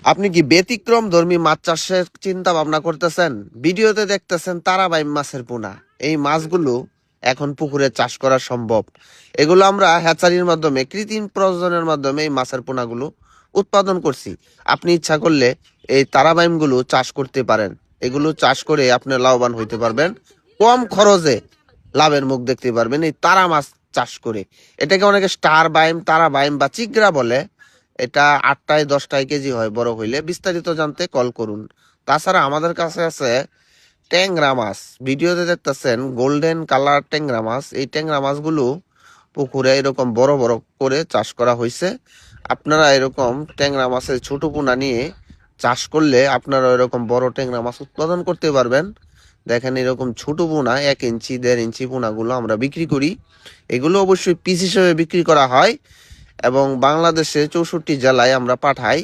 আপনি কি ব্যতিক্রম ধর্মী মাছ চাষের চিন্তা ভাবনা করতেছেন? ভিডিওতে দেখতেছেন তারাবাইম মাছের পোনা। এই মাছগুলো এখন পুকুরে চাষ করা সম্ভব। এগুলো আমরা হ্যাচারির মাধ্যমে কৃত্রিম প্রজননের মাধ্যমে এই মাছের পোনাগুলো উৎপাদন করছি। আপনি ইচ্ছা করলে এই তারাবাইম গুলো চাষ করতে পারেন। এগুলো চাষ করে আপনি লাভবান হইতে পারবেন, কম খরচে লাভের মুখ দেখতে পারবেন এই তারা মাছ চাষ করে। এটাকে অনেকে স্টার বাইম, তারা বাইম বা চিগরা বলে। এটা 8টায় 10টায় কেজি হয় বড় হইলে। বিস্তারিত জানতে কল করুন। তাছাড়া আমাদের কাছে আছে ট্যাংরা মাছ। ভিডিওতে দেখতেছেন গোল্ডেন কালার ট্যাংরা মাছ। এই ট্যাংরা মাছগুলো পুকুরে এরকম বড় বড় করে চাষ করা হয়েছে। আপনারা এরকম ট্যাংরা মাছের ছোট পোনা নিয়ে চাষ করলে আপনারা এরকম বড় ট্যাংরা মাছ উৎপাদন করতে পারবেন। দেখেন এরকম ছোট পোনা 1 ইঞ্চি 1.5 ইঞ্চি পোনাগুলো আমরা বিক্রি করি। এগুলো অবশ্যই পিস হিসেবে বিক্রি করা হয় এবং বাংলাদেশে 64 জেলায় আমরা পাঠাই।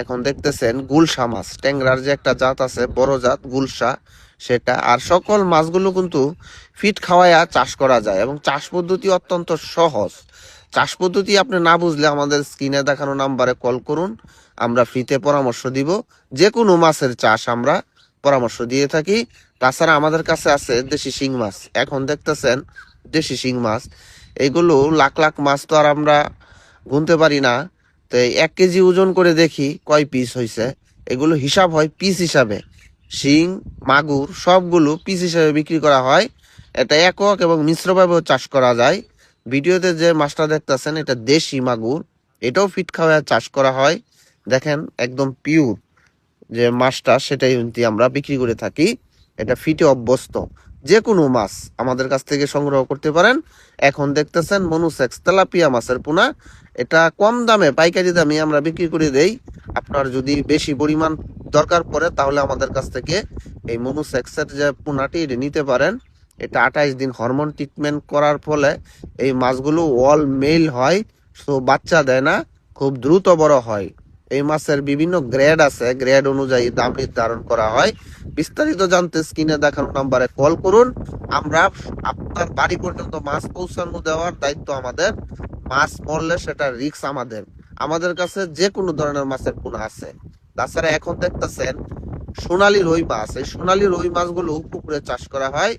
এখন দেখতেছেন গুলশা মাছ, ট্যাংরার যে একটা জাত আছে বড় জাত গুলশা, সেটা। আর সকল মাছগুলো কিন্তু ফিট খাওয়ায়া চাষ করা যায় এবং চাষ পদ্ধতি অত্যন্ত সহজ। চাষ পদ্ধতি আপনি না বুঝলে আমাদের স্ক্রিনে দেখানো নাম্বারে কল করুন, আমরা ফ্রিতে পরামর্শ দিব। যে কোনো মাছের চাষ আমরা পরামর্শ দিয়ে থাকি। তাছাড়া আমাদের কাছে আছে দেশি শিং মাছ। এখন দেখতেছেন দেশি শিং মাছ, এগুলো লাখ লাখ মাছ তো আর আমরা গুনতে পারি না। তো 1 কেজি ওজন করে দেখি কয় পিস হয়েছে। এগুলো হিসাব হয় পিস হিসাবে। শিং, মাগুর সবগুলো পিস হিসাবে বিক্রি করা হয়। এটা একক এবং মিশ্রভাবেও চাষ করা যায়। ভিডিওতে যে মাছটা দেখতেছেন এটা দেশি মাগুর, এটাও ফিট খাওয়ায় চাষ করা হয়। দেখেন একদম পিওর যে মাছটা, সেটাই কিন্তু আমরা বিক্রি করে থাকি। এটা ফিটে অভ্যস্ত। যে কোনো মাছ আমাদের কাছ থেকে সংগ্রহ করতে পারেন। এখন দেখতেছেন মনুসেক্স তেলাপিয়া মাছের পোনা। এটা কম দামে পাইকারি দামে আমরা বিক্রি করে দেই। আপনার যদি বেশি পরিমাণ দরকার পড়ে তাহলে আমাদের কাছ থেকে এই মনুসেক্সের যে পোনাটি এটা নিতে পারেন। এটা 28 দিন হরমোন ট্রিটমেন্ট করার ফলে এই মাছগুলো অল মেল হয়, তো বাচ্চা দেয় না, খুব দ্রুত বড় হয়। এই মাছের বিভিন্ন গ্রেড আছে, গ্রেড অনুযায়ী দাম নির্ধারণ করা হয়। বিস্তারিত জানতে স্ক্রিনে দেখানো নাম্বারে কল করুন। আমরা আপনার বাড়ি পর্যন্ত মাছ পৌঁছানো দেওয়ার দায়িত্ব আমাদের। মাছ মরলে সেটা রিস্ক আমাদের। আমাদের কাছে যে কোনো ধরনের মাছের পোনা আছে। তাছাড়া এখন দেখতেছেন সোনালী রুই মাছ। এই সোনালী রুই মাছগুলো পুকুরে চাষ করা হয়।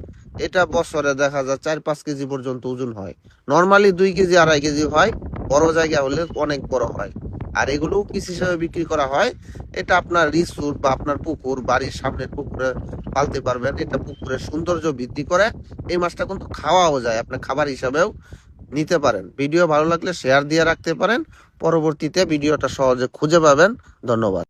এটা বছরে দেখা যায় 4-5 কেজি পর্যন্ত ওজন হয়। নর্মালি 2 কেজি 2.5 কেজি হয়, বড় জায়গা হলে অনেক বড় হয়। আর এগুলো পিস হিসেবে বিক্রি করা হয়। এটা আপনার রিসোর্ট বা আপনার পুকুর, বাড়ির সামনের পুকুরে পালতে পারবেন। এটা পুকুরের সৌন্দর্য বৃদ্ধি করে। এই মাছটা কিন্তু খাওয়াও যায়, আপনি খাবার হিসাবেও নিতে পারেন। ভিডিও ভালো লাগলে শেয়ার দিয়ে রাখতে পারেন। পরবর্তীতে ভিডিওটা সহজে খুঁজে পাবেন। ধন্যবাদ।